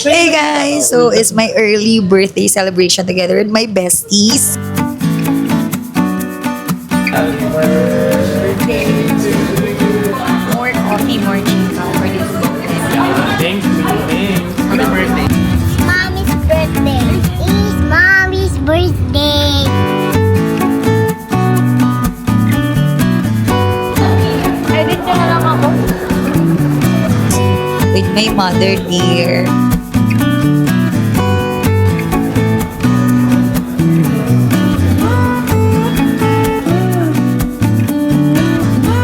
Hey guys! So, it's my early birthday celebration together with my besties. Happy birthday to you. More coffee, more chica for this. Thank you. Happy birthday. Mommy's birthday. It's Mommy's birthday. Edit na lang ako. With my mother dear.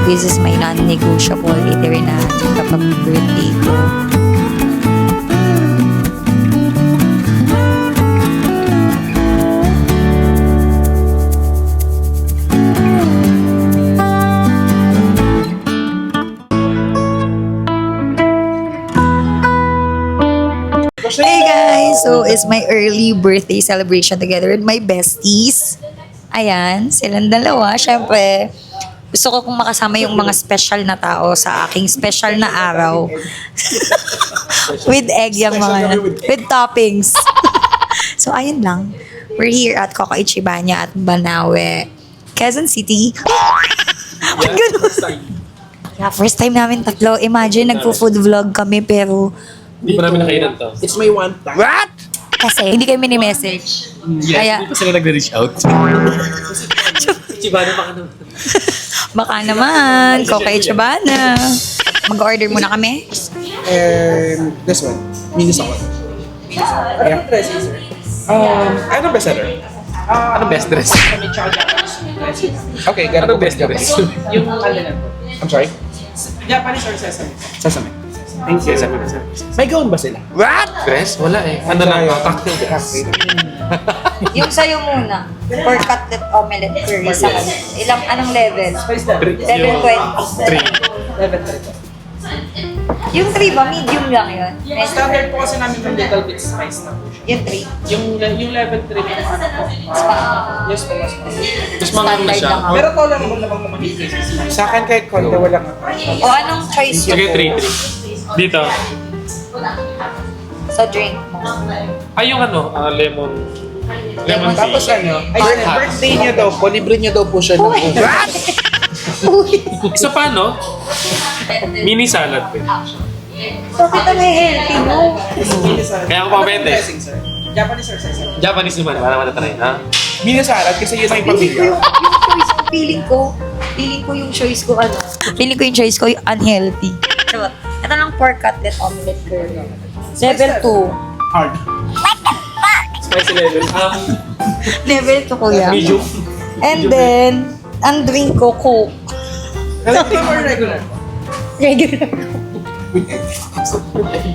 This is my non-negotiable later na kapag birthday ko. Hey guys! So, it's my early birthday celebration together with my besties. Ayan, silang dalawa. Siyempre, gusto ko kung makasama yung mga special na tao sa aking special na araw. With egg yung mga, with toppings. So, ayun lang. We're here at Coco Ichibanya at Banawe, Quezon City. Ba't ganun? Yeah, first time namin tatlo. Imagine, nagpo-food vlog kami pero Hindi pa namin nakainan to. It's my one time. What? kasi hindi kayo mini-message. Yes, Kaya, hindi pa sila nagre-reach out. Chibana pa ka naman. baka naman, Coco Ichibanya. Mag-order muna kami. And this one, mini salad. Yeah. Anong best seller? Anong best dress? Okay, gotta Anong go best dress? Yung ano lang po. I'm sorry? Japanese or sesame? Sesame. Thank you. May gown ba sila? What? Dress? Wala eh. Ano lang? Cocktail dress. Yung sa'yo muna. For cutlet omelette curry sa kanila. Anong level? Level 20. Three. Level 3 po. Yung 3 ba? Medium lang yun? Standard po kasi namin yung little bit spice na po siya. Yung 3? Yung level 3 po ano po. Yes po, mas po. Tapos mga ano na siya. Standard lang. Pero tolerable naman po magiging spice. Sa akin kahit konti, walang O anong choice Sige, yun 3. Dito. sa drink mo? Ay, yung ano, lemon. Lemon tea. Tapos ano, ay, Hot. birthday niya daw po, libre niya daw po siya ng ugat. Isa pa, no? Mini salad. Bakit ang healthy mo? Kaya ako pabete. Dressing, sir. Japanese or sesame? Japanese naman, para matatry, ha? Mini salad kasi yun ang pamilya. Feeling ko yung choice ko ano? Feeling ko yung choice ko yung unhealthy. Diba? Ito lang pork cutlet omelette curry. Level 2. Hard. Spicy level. Level 2 kuya. Medium. And then, ang drink ko, Coke. Medium or regular? Regular Coke.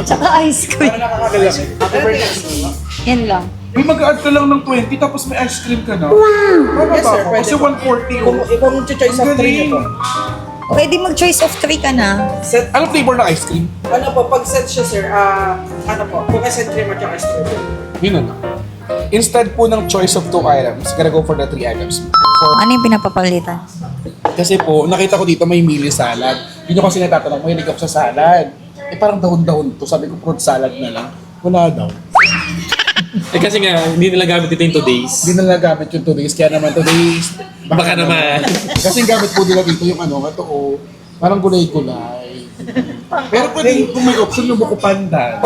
Tsaka ice cream. Para nakakagalami. Happy birthday. Yan lang. May mag-add ka lang ng 20 tapos may ice cream ka na. Wow! Yes, sir, pwede Kasi po. 140 Kung ikaw yung choice of 3 niyo po. Okay, di mag-choice of 3 ka na. Set, Anong flavor ng ice cream? ano po, pag set siya sir, ano po, cookies and cream at saka strawberry. Yun na. Instead po ng choice of 2 items, gotta go for the 3 items. Ano yung pinapapalitan? Kasi po, nakita ko dito may mini salad. Yun yung kasi natatanong, may higap sa salad. Eh parang dahon-dahon to. Sabi ko, fruit salad na lang. Wala daw. Eh kasi nga, hindi nila gamit ito in 2 days. Hindi na nagamit yung 2 days. Kaya naman 2 days. Baka naman. Kasi yung gamit po nila dito yung ano, ito o, parang gulay-gulay. Pero pwede kung may option yung buko pandan.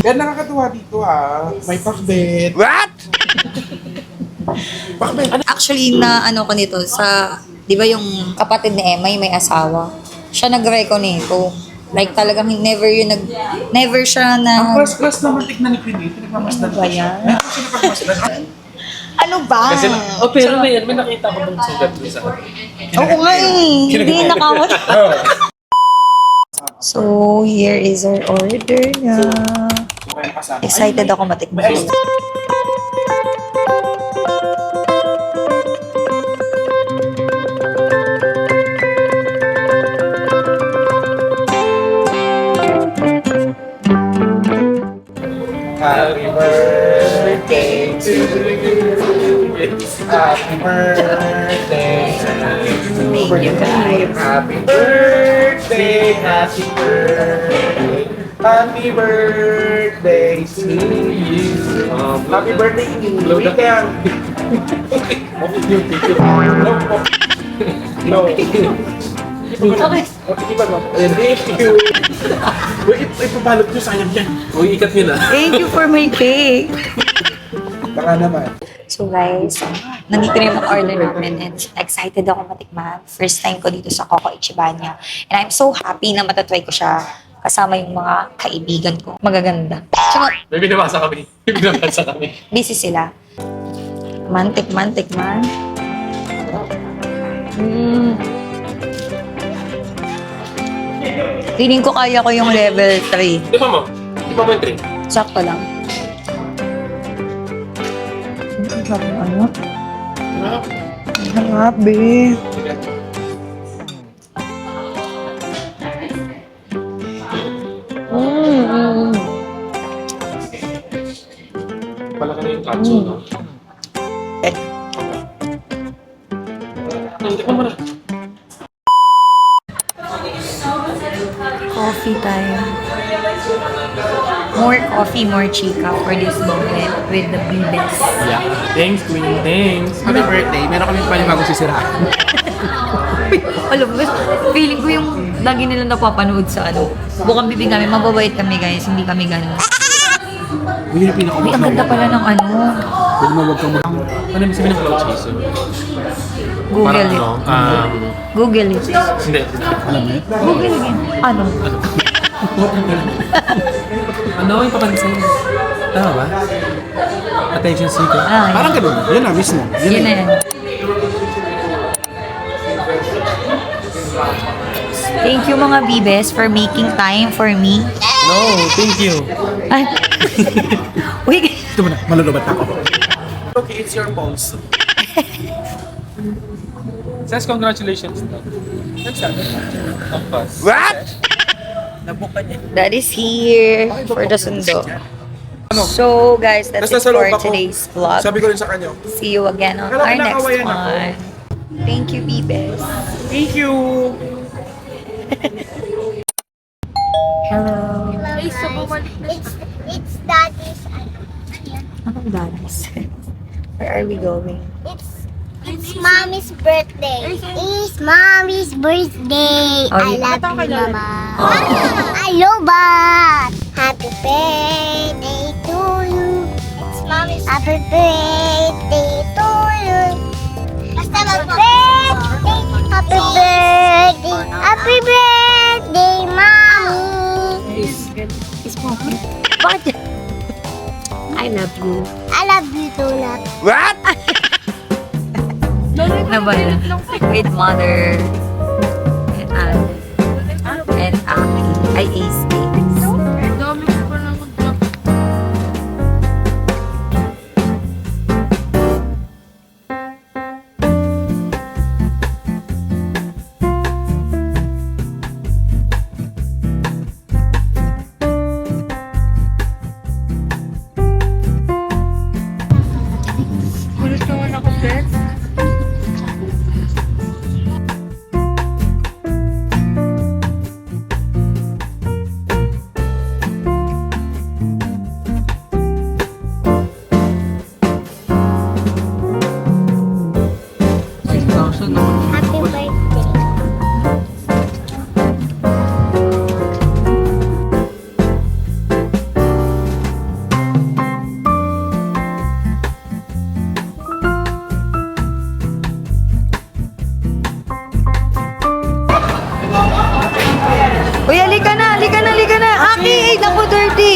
Kaya nakakatuwa dito may pakbet. What? Pakbet. Actually, na ano ko nito, sa, di ba yung kapatid ni Emma, yung may asawa, siya nag-reco nito. Like talagang never siya Ang na, class naman tignan ni Queen, pinagmamasdan Ano ba yan? Meron siya napagmasdan. ano ba? Kasi, pero may nakita ko bang sugat doon sa Oo nga eh, hindi nakamot. So, here is our order na. Excited ako matikman. Happy birthday to you. Happy birthday to you. Happy birthday, happy birthday. Happy birthday to you. Happy birthday to you. Hello, Thank you. No. Okay. Iba mo. Thank you. Uy, ipabalot nyo, sayang yan. Uy, ikat nyo na. Thank you for my cake. Baka naman. So guys, nandito na yung mga order namin and excited ako matikman. First time ko dito sa Coco Ichibanya. And I'm so happy na matatry ko siya kasama yung mga kaibigan ko. Magaganda. Tsaka, May binabasa kami. May binabasa kami. busy sila. Mantik man. Feeling ko kaya ko yung level 3. Di ba mo? Di ba mo yung 3? Sakto lang. Ano? Grabe. Palaki na yung katsu, no? Hindi ko muna. Coffee time. More coffee, more chika for this moment with the best. Yeah. Thanks, Queen. Thanks. Happy birthday. Meron kami panibagong sisiraan. Alam mo, feeling ko yung lagi nila napapanood sa Bukang bibig namin, mababait kami guys, hindi kami ganun. Uy, yung Uy, ang ganda pala ng Pwede mo wag kang Ano yung sabihin ng cloud chaser? Google Parang it. Google it. Hindi. alam mo yun? Google it. Ano? Ano yung papansin? Tama ba? Attention seeker. Ah, Parang ganun. Yan na, mismo. yun na yan. Thank you mga bibes for making time for me. No, thank you. Ay. Uy, Ito mo na, malulubat ako. Okay, it's your balls. Says congratulations. That's that. Compass. What? that is here for the sundo. So guys, that's it Basta sa for loob ako. today's vlog. Sabi ko rin sa kanya. See you again on Akala ko our next nakawayan ako. one. Thank you, bibes. Thank you. Hello. It's daddy's. Anong danis? Where are we going? It's mommy's birthday. It's mommy's birthday. Oh, I you- love you, mama. I love it. Happy birthday to you. It's mommy's happy birthday to you. Basta birthday. Happy birthday. Happy birthday, mommy. Is mommy? Bakit? I love you. I love you too, love. What? Na ba na? With mother and Aki. Ay, Ace. Happy birthday. Uy, halika na, halika na, halika na. Aki, ay, naku, dirty.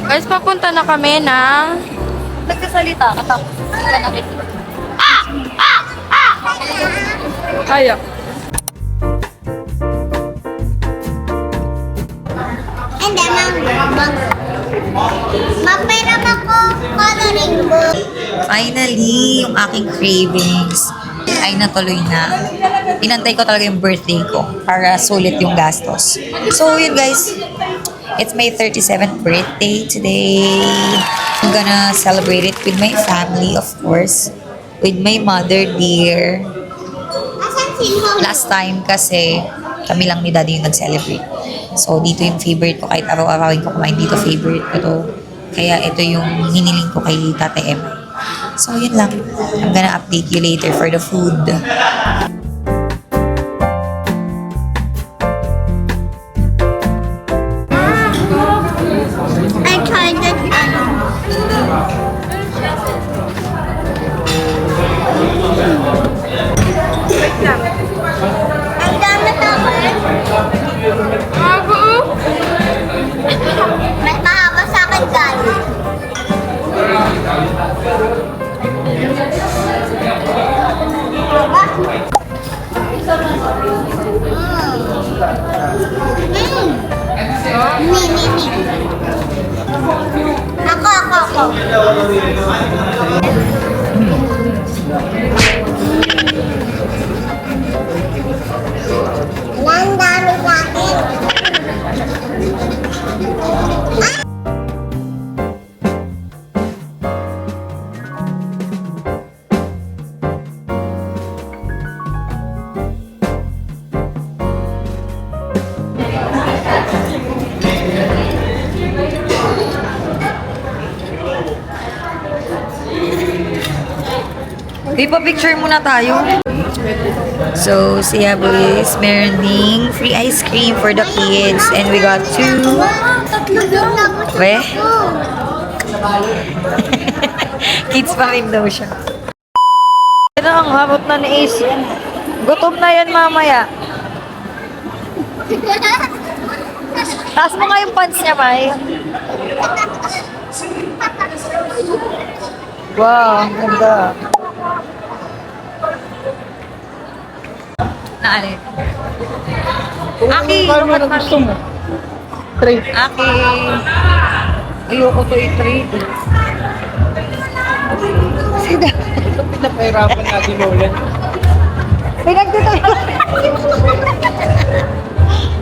Guys, papunta na kami ng... Nagkasalita ka tapos. Hindi ka nakikita. Kaya. And then, magpairam ako coloring book. Finally, yung aking cravings ay natuloy na. Inantay ko talaga yung birthday ko para sulit yung gastos. So, yun guys. It's my 37th birthday today. I'm gonna celebrate it with my family, of course. With my mother dear. Last time kasi, kami lang ni daddy yung nag-celebrate. So, dito yung favorite ko. Kahit araw-arawin ko kumain dito, favorite ko to. Kaya ito yung hiniling ko kay Tatay Emma. So, yun lang. I'm gonna update you later for the food. I tried it. Ang dami tao eh. Mas mahaba sa akin guys. Mini. Ako. Ang dami sa akin. Di pa picture muna tayo. So, siya boys, meron ding free ice cream for the kids. And we got 2. We? Kids pa rin daw siya. Ito ang harot na ni Ace. Gutom na yan mamaya. Taas mo nga yung pants niya, Mai. Wow, ang ganda. Naalin. Aki, lumat mami. Trade. Aki. Ayoko to i-trade. Sida. Ito pinapahirapan natin ulit.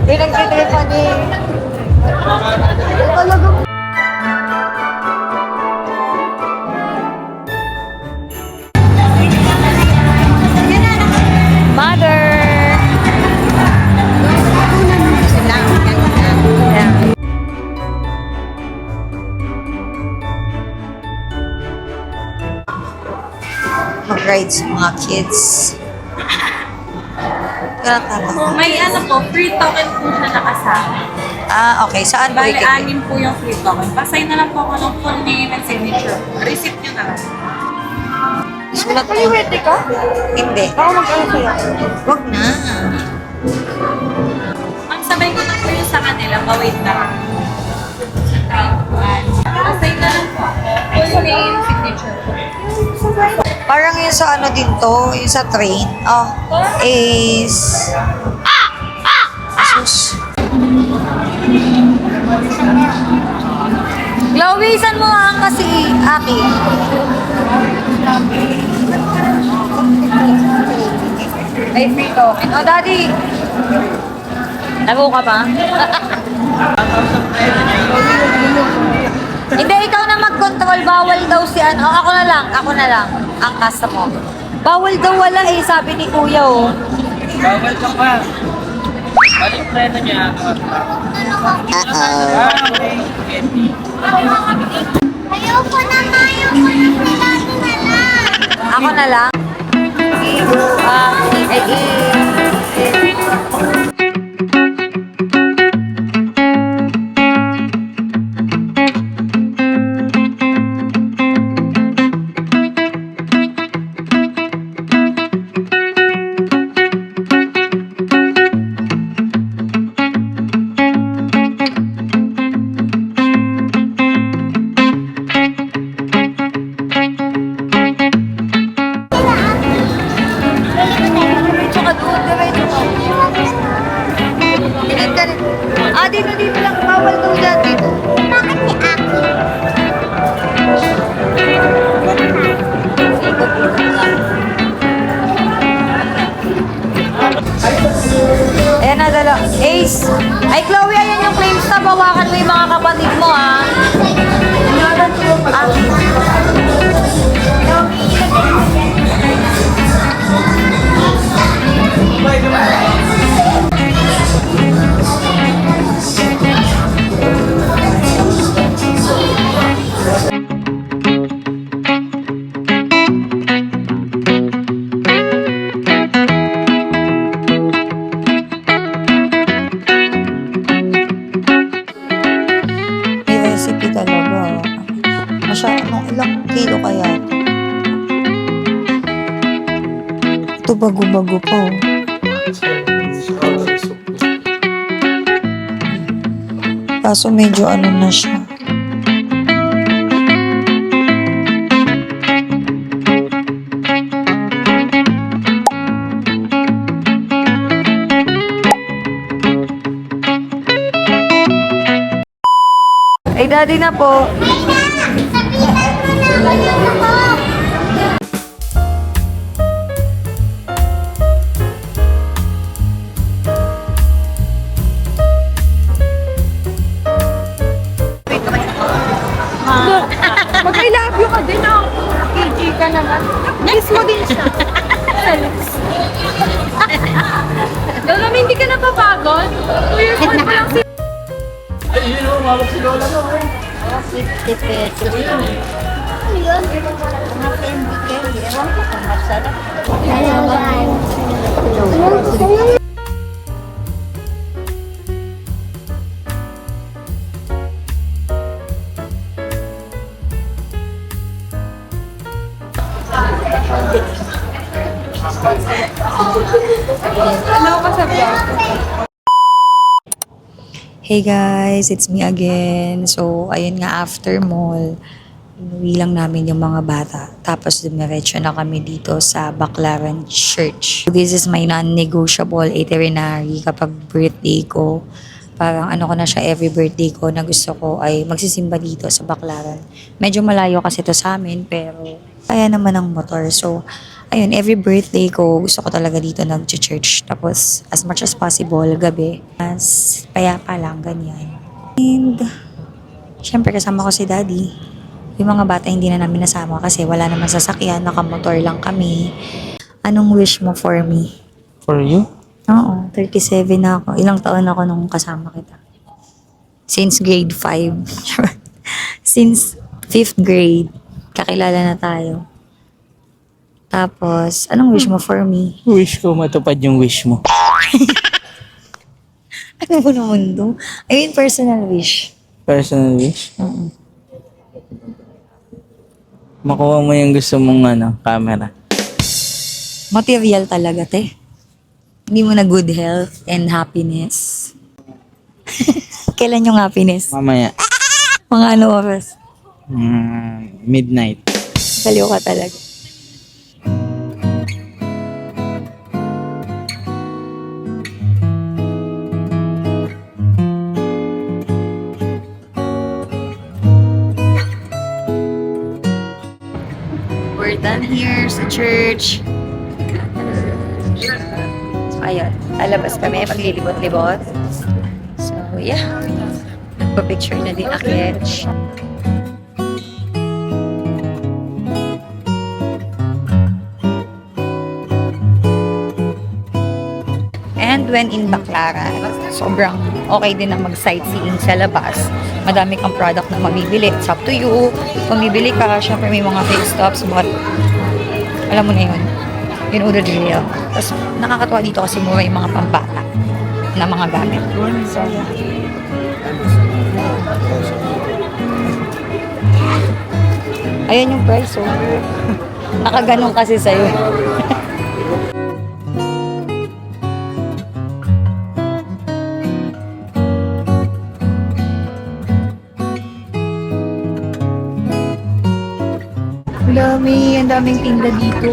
Pinagtitay pa ni... Mother! Yeah. Mag-ride sa mga kids. May ano po, free token po siya nakasama. Ah, okay. Saan po Bali, ikikita? 6 po yung free token. Pasay na lang po ako ng full name and signature. Receipt nyo na lang. Sulat mo. Ready ka? Hindi. Ako mag-ano sa'yo. Wag na. Ang sabay ko na po yung sa kanila, pa-wait lang. Pasay na lang po ako. Full name, signature. Parang yun sa ano din to, yung sa train. Oh, is... Asus. Chloe, saan mo ang kasi, Aki? Ay, free token. Oh, Daddy. Laro ka ba? Hindi, ikaw na mag-control. Bawal daw si ano. Oh, ako na lang. Ang customer. Bawal daw wala eh, sabi ni Kuya oh. Bawal ka pa. Balik preno niya. Ayoko na Ako na lang. Tsaka pinadala. Ace! Ay, Chloe, ayan yung claims na. Bawakan mo yung mga kapatid mo, ah. May recipe talaga. Ilang kilo kaya? Ito bago-bago pa, oh. Kaso medyo ano na siya. Ay, daddy na po. Mag-I love you ka din, oh. KG ka naman. Miss mo din siya. Lola, hindi ka napapagod? 2 years old pa lang si... Hello ka sa vlog. Hey guys, it's me again. So, ayun nga, after mall, inuwi lang namin yung mga bata. Tapos, dumiretso na kami dito sa Baclaran Church. This is my non-negotiable itinerary kapag birthday ko. Parang ano ko na siya, every birthday ko na gusto ko ay magsisimba dito sa Baclaran. Medyo malayo kasi to sa amin, pero kaya naman ang motor. So, ayun, every birthday ko, gusto ko talaga dito nag-church. Tapos, as much as possible, gabi. As payapa lang, ganyan. And, syempre kasama ko si daddy. Yung mga bata hindi na namin nasama kasi wala naman sasakyan, nakamotor lang kami. Anong wish mo for me? For you? Oo, 37 na ako. Ilang taon ako nung kasama kita. Since grade 5. Since 5th grade, kakilala na tayo. Tapos, anong wish mo for me? Wish ko matupad yung wish mo. Ano mo na mundo? I mean, personal wish. Personal wish? Oo. Makuha mo yung gusto mong camera. Material talaga, te. Hindi mo na good health and happiness. Kailan yung happiness? Mamaya. Mga ano oras? Midnight. Baliw ka talaga. We're done here sa church. So, ayun. Lalabas kami, maglilibot-libot. So, yeah. Nagpa-picture na din Aketch. And when in Baclaran, sobrang okay din na mag-sightseeing sa labas. Madami kang product na mabibili. It's up to you. Kung bibili ka, syempre may mga fake stops, but alam mo na yun. Yun udo real. Tapos nakakatuwa dito kasi mura yung mga pambata na mga gamit. So, yeah. Ayan yung price, oh. Nakaganon kasi sa'yo. Ang daming tinda dito.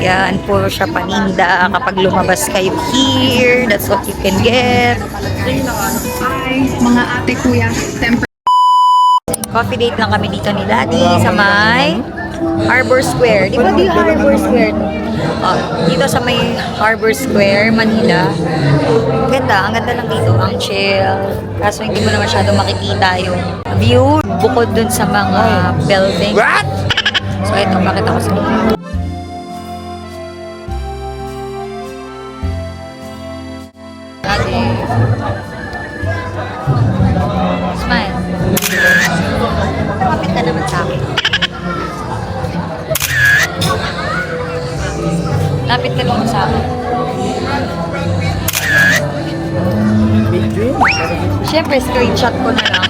Yan, puro siya paninda. Kapag lumabas kayo here, that's what you can get. Mga ate, kuya, temper. Coffee date lang kami dito ni Daddy sa may Harbor Square. Di ba di Harbor Square? Dito sa may Harbor Square, Manila. Ang ganda lang dito. Ang chill. Kaso hindi mo na masyado makikita yung view bukod dun sa mga building. What? So ito, pakita ko sa inyo. Ate. Smile. Kapit ka naman sa akin. Lapit ka naman sa akin. Siyempre, screenshot ko na lang.